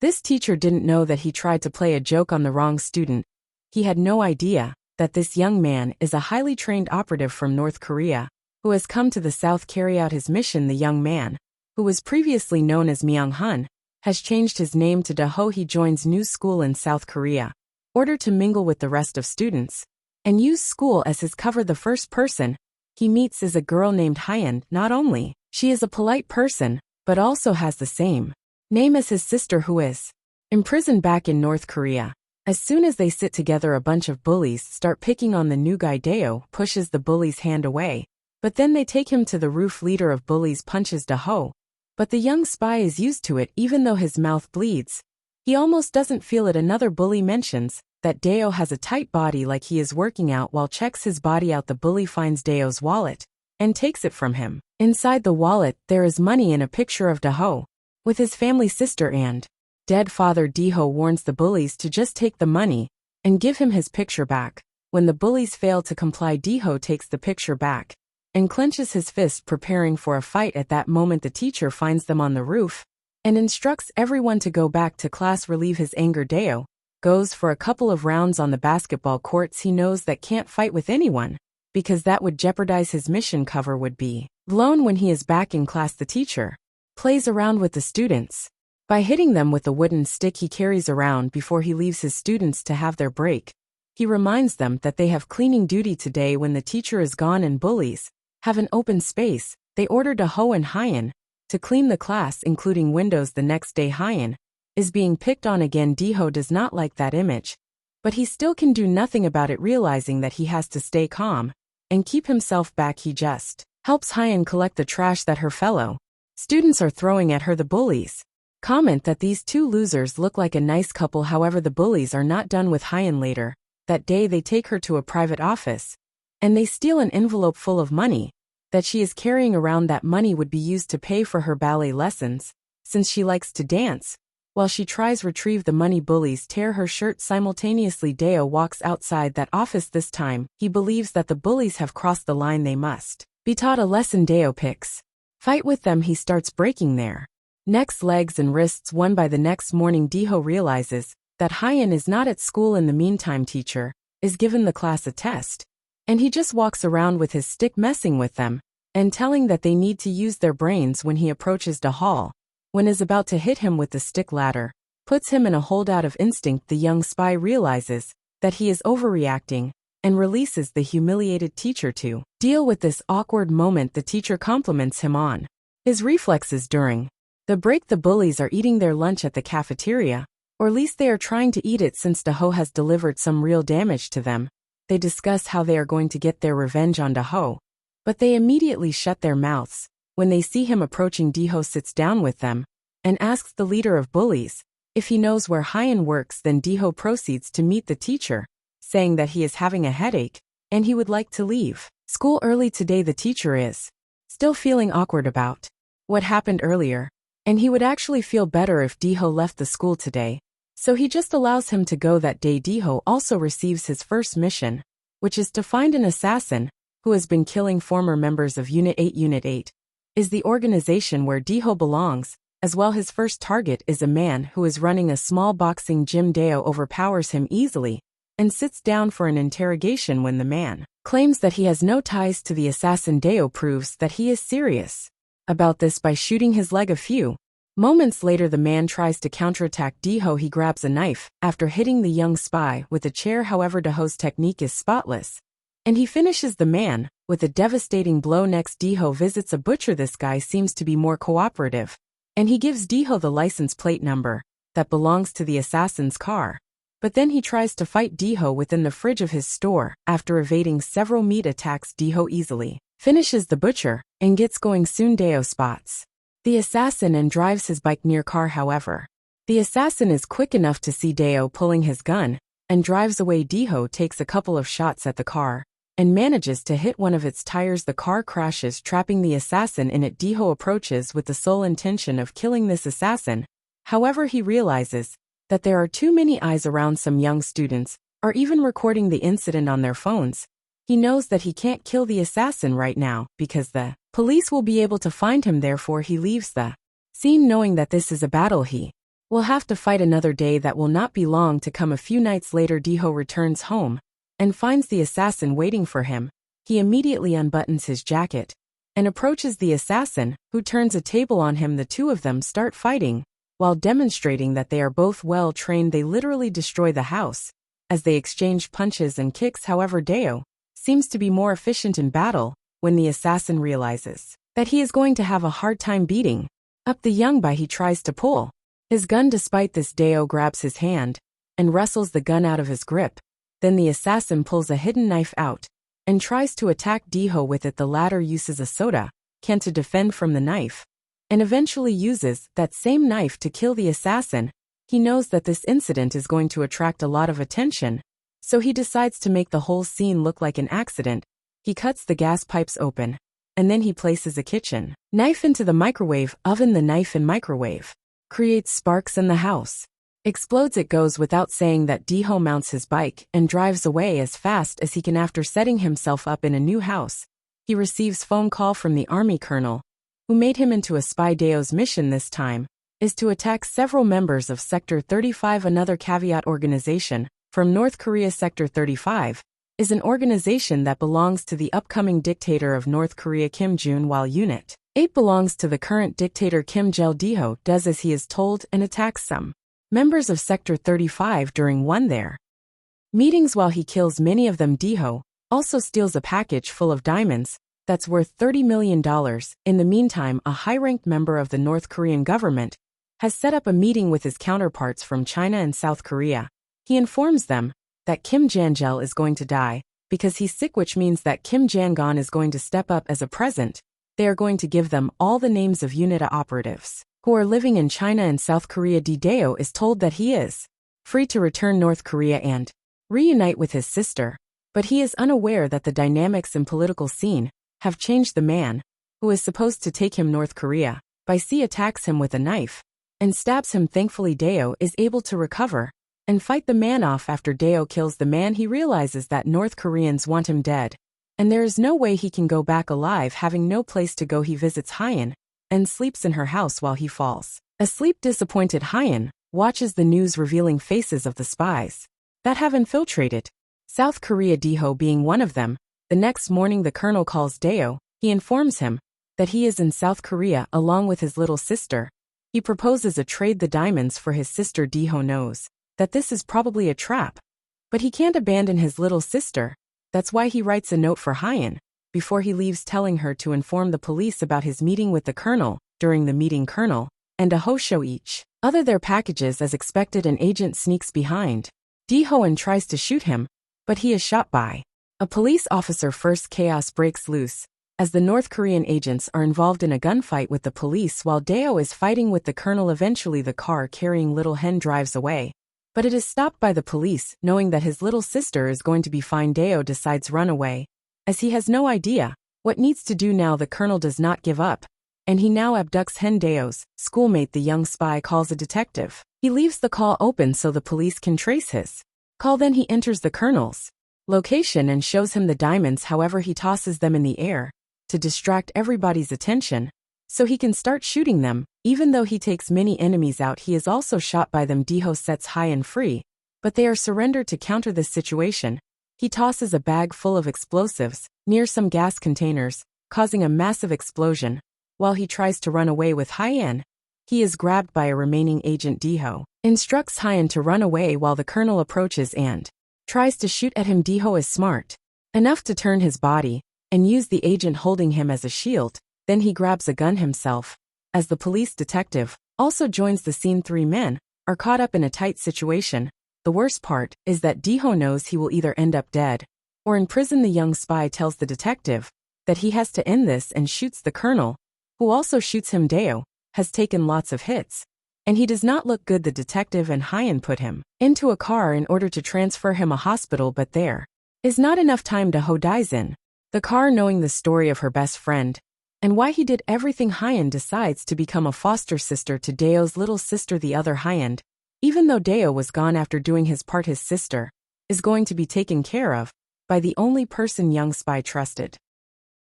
This teacher didn't know that he tried to play a joke on the wrong student. He had no idea that this young man is a highly trained operative from North Korea, who has come to the South carry out his mission. The young man, who was previously known as Myung-hun, has changed his name to Do-ho. He joins new school in South Korea, in order to mingle with the rest of students, and use school as his cover. The first person he meets is a girl named Hyun. Not only she is a polite person, but also has the same name as his sister, who is imprisoned back in North Korea. As soon as they sit together, a bunch of bullies start picking on the new guy. Do pushes the bully's hand away, but then they take him to the roof. Leader of bullies punches Do-ho, but the young spy is used to it. Even though his mouth bleeds, he almost doesn't feel it. Another bully mentions that Do has a tight body, like he is working out. While checks his body out, the bully finds Do's wallet and takes it from him. Inside the wallet, there is money and a picture of Do with his family, sister, and dead father. Do warns the bullies to just take the money and give him his picture back. When the bullies fail to comply, Do takes the picture back and clenches his fist, preparing for a fight. At that moment, the teacher finds them on the roof and instructs everyone to go back to class. Relieve his anger, Do goes for a couple of rounds on the basketball courts. He knows that can't fight with anyone, because that would jeopardize his mission. Cover would be blown. When he is back in class, the teacher plays around with the students by hitting them with a wooden stick he carries around before he leaves his students to have their break. He reminds them that they have cleaning duty today. When the teacher is gone and bullies have an open space, they order Do and Hyun to clean the class, including windows. The next day, Hyun is being picked on again. Do does not like that image, but he still can do nothing about it. Realizing that he has to stay calm and keep himself back, he just helps Hyun collect the trash that her fellow students are throwing at her. The bullies comment that these two losers look like a nice couple. However, the bullies are not done with Hyun. Later that day, they take her to a private office and they steal an envelope full of money that she is carrying around. That money would be used to pay for her ballet lessons, since she likes to dance. While she tries to retrieve the money, bullies tear her shirt simultaneously. Do walks outside that office. This time, he believes that the bullies have crossed the line. They must be taught a lesson. Do picks fight with them. He starts breaking their necks, legs, and wrists one by the next morning. Do realizes that Hyun is not at school. In the meantime, teacher is given the class a test, and he just walks around with his stick, messing with them and telling that they need to use their brains. When he approaches Do, when is about to hit him with the stick, ladder puts him in a hold. Out of instinct, the young spy realizes that he is overreacting and releases the humiliated teacher. To deal with this awkward moment, the teacher compliments him on his reflexes. During the break, the bullies are eating their lunch at the cafeteria, or at least they are trying to eat it, since Do has delivered some real damage to them. They discuss how they are going to get their revenge on Do, but they immediately shut their mouths when they see him approaching. Do sits down with them and asks the leader of bullies if he knows where Hyun works. Then Do proceeds to meet the teacher, saying that he is having a headache and he would like to leave school early today. The teacher is still feeling awkward about what happened earlier, and he would actually feel better if Do left the school today, so he just allows him to go that day. Do also receives his first mission, which is to find an assassin who has been killing former members of Unit 8. Unit 8 is the organization where Do belongs. As well, his first target is a man who is running a small boxing gym. Do overpowers him easily and sits down for an interrogation. When the man claims that he has no ties to the assassin, Do proves that he is serious about this by shooting his leg. A few moments later, the man tries to counterattack Do. He grabs a knife after hitting the young spy with a chair. However, Do's technique is spotless, and he finishes the man with a devastating blow. Next, Do visits a butcher. This guy seems to be more cooperative, and he gives Do the license plate number that belongs to the assassin's car. But then he tries to fight Do within the fridge of his store. After evading several meat attacks, Do easily finishes the butcher and gets going. Soon, Do spots the assassin and drives his bike near car. However, the assassin is quick enough to see Do pulling his gun and drives away. Do takes a couple of shots at the car and manages to hit one of its tires. The car crashes, trapping the assassin in it. Do approaches with the sole intention of killing this assassin. However, he realizes that there are too many eyes around. Some young students are even recording the incident on their phones. He knows that he can't kill the assassin right now because the police will be able to find him. Therefore, he leaves the scene knowing that this is a battle he We'll have to fight another day that will not be long to come. A few nights later, Deho returns home and finds the assassin waiting for him. He immediately unbuttons his jacket and approaches the assassin, who turns a table on him. The two of them start fighting. While demonstrating that they are both well trained, they literally destroy the house as they exchange punches and kicks. However, Deo seems to be more efficient in battle when the assassin realizes that he is going to have a hard time beating up the young boy. He tries to pull his gun. Despite this, Deo grabs his hand and wrestles the gun out of his grip. Then the assassin pulls a hidden knife out and tries to attack Deho with it. The latter uses a soda can to defend from the knife and eventually uses that same knife to kill the assassin. He knows that this incident is going to attract a lot of attention, so he decides to make the whole scene look like an accident. He cuts the gas pipes open, and then he places a kitchen knife into the microwave oven. The knife in microwave creates sparks and the house explodes. It goes without saying that Deho mounts his bike and drives away as fast as he can. After setting himself up in a new house, he receives phone call from the army colonel, who made him into a spy. Deo's mission this time is to attack several members of Sector 35. Another caveat: organization from North Korea. Sector 35 is an organization that belongs to the upcoming dictator of North Korea, Kim Jong-un, while Unit 8 belongs to the current dictator Kim Jong-il. Deho does as he is told and attacks some members of Sector 35 during one of their meetings. While he kills many of them, Deho also steals a package full of diamonds that's worth $30 million. In the meantime, a high-ranked member of the North Korean government has set up a meeting with his counterparts from China and South Korea. He informs them that Kim Jong-il is going to die because he's sick, which means that Kim Jong-un is going to step up as a present. They are going to give them all the names of UNITA operatives who are living in China and South Korea. Deo is told that he is free to return North Korea and reunite with his sister, but he is unaware that the dynamics and political scene have changed. The man who is supposed to take him North Korea by sea attacks him with a knife and stabs him. Thankfully, Deo is able to recover and fight the man off. After Deo kills the man, he realizes that North Koreans want him dead, and there is no way he can go back alive. Having no place to go, he visits Hyun and sleeps in her house while he falls asleep. Disappointed, Hyun watches the news revealing faces of the spies that have infiltrated South Korea, Deho being one of them. The next morning, the colonel calls Deo. He informs him that he is in South Korea along with his little sister. He proposes a trade, the diamonds for his sister. Deho knows that this is probably a trap, but he can't abandon his little sister. That's why he writes a note for Hyun before he leaves, telling her to inform the police about his meeting with the colonel. During the meeting, Colonel and Deho show each other their packages. As expected, an agent sneaks behind Deho and tries to shoot him, but he is shot by a police officer. First, chaos breaks loose as the North Korean agents are involved in a gunfight with the police while Deo is fighting with the colonel. Eventually, the car carrying Little Hen drives away, but it is stopped by the police. Knowing that his little sister is going to be fine, Deo decides run away as he has no idea what needs to do now. The colonel does not give up, and he now abducts Hen. Deo's schoolmate. The young spy calls a detective. He leaves the call open so the police can trace his call. Then he enters the colonel's location and shows him the diamonds. However, he tosses them in the air to distract everybody's attention so he can start shooting them. Even though he takes many enemies out, he is also shot by them. Deho sets Hyun free, but they are surrendered. To counter this situation, he tosses a bag full of explosives near some gas containers, causing a massive explosion. While he tries to run away with Hyun, he is grabbed by a remaining agent. Deho instructs Hyun to run away while the colonel approaches and tries to shoot at him. Deho is smart enough to turn his body and use the agent holding him as a shield. Then he grabs a gun himself. As the police detective also joins the scene, 3 men are caught up in a tight situation. The worst part is that Deho knows he will either end up dead or in prison. The young spy tells the detective that he has to end this and shoots the colonel, who also shoots him. Deo has taken lots of hits, and he does not look good. The detective and Hyun put him into a car in order to transfer him a hospital, but there is not enough time. Deho dies in the car. Knowing the story of her best friend and why he did everything, Hyun decides to become a foster sister to Deo's little sister. The other Hyun, even though Deo was gone after doing his part, his sister is going to be taken care of by the only person young spy trusted.